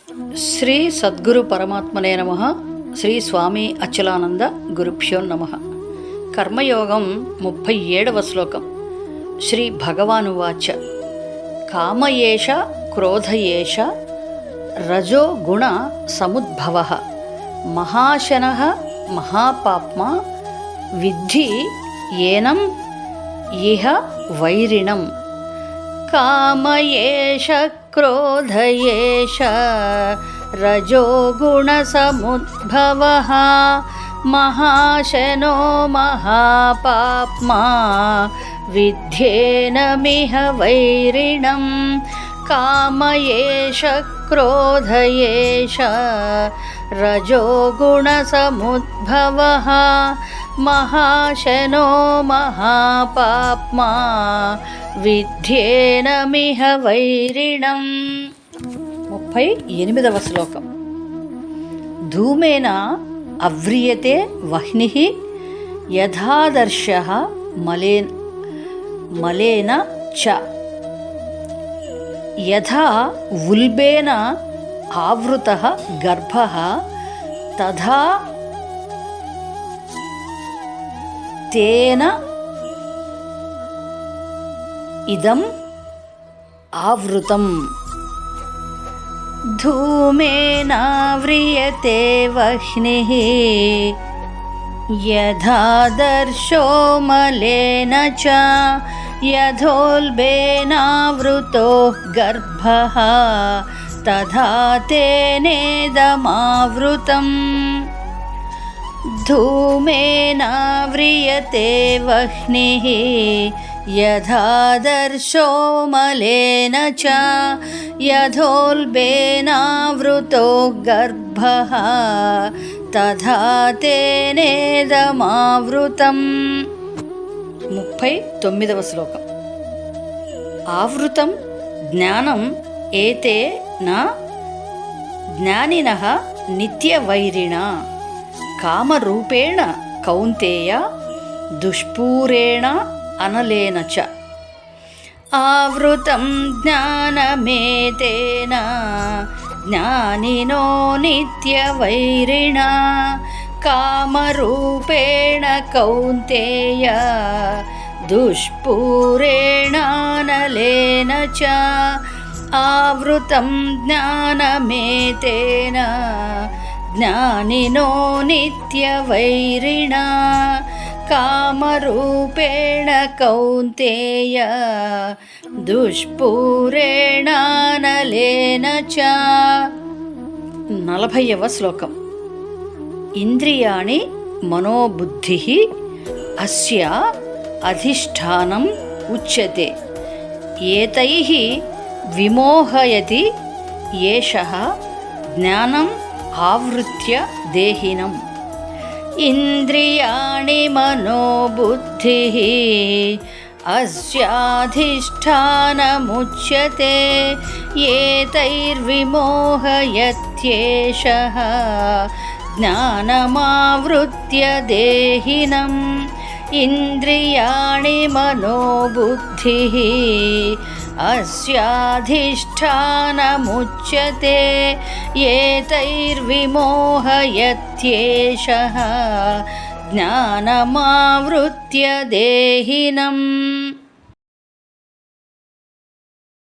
శ్రీ సద్గురు పరమాత్మనే నమః. శ్రీ స్వామి అచలానంద గురుభ్యో నమః. కర్మయోగం 37వ శ్లోకం. శ్రీ భగవానువాచ కామయేష క్రోధయేష రజో గుణ సముద్భవః మహాశనః మహాపాప్మా విద్ధి ఏనం ఇహ వైరిణం. కామయేష క్రోధయేష రజోగుణసముద్భవః మహాశనో మహాపాప్మా విద్యేనమిహ వైరిణం. కామయేష క్రోధయేష రజోగుణసముద్భవః మహాశనో మహాపాప్మా విద్యేనమిహ వైరిణం. 38వ శ్లోకం. ధూమేన అవ్రియతే వహ్నిః యథాదర్శః మలేన చ. యథా ఉల్బేన ఆవృతః గర్భః తథా తేన ఇదం ఆవృతం. ధూమేనావ్రియతే వహ్నిః యథాదర్శో మలేన చ. యథోల్బేనావృతో గర్భః తథా తేనేదమావృతం. ధూమేనావ్రియతే వహ్నిః యథాదర్శో మలేన చ. యథోల్బేనావృతో గర్భః తథా తేనేదమావృతం. 39వ శ్లోకం. ఆవృతం జ్ఞానం ఏతేన జ్ఞానినః నిత్యవైరిణా కామరూపేణ కౌంతేయ దుష్పూరేణ అనలేన చ. ఆవృతం జ్ఞానమేతేన జ్ఞానినో నిత్యవైరిణా కామరూపేణ కౌంతేయ దుష్పూరేణానలేన చ. ఆవృతం జ్ఞానమేతేన జ్ఞానినో నిత్యవైరిణా కామరూపేణ కౌంతేయ దుష్పూరేణానలేన చ. 40వ శ్లోకం. ఇంద్రియాణి మనోబుద్ధిః అస్య అధిష్ఠానం ఉచ్యతే. ఏతైః విమోహయతి ఏషః జ్ఞానం ఆవృత్య దేహినం. ఇంద్రియాణి మనోబుద్ధిః అస్యాధిష్ఠానముచ్యతే. ఏతైర్విమోహయత్యేషః జ్ఞానమావృత్య దేహినం. ఇంద్రియాణి మనోబుద్ధిః అస్యాధిష్ఠానముచ్యతే. ఏతైర్విమోహయత్యేషః జ్ఞానమావృత్య దేహినం.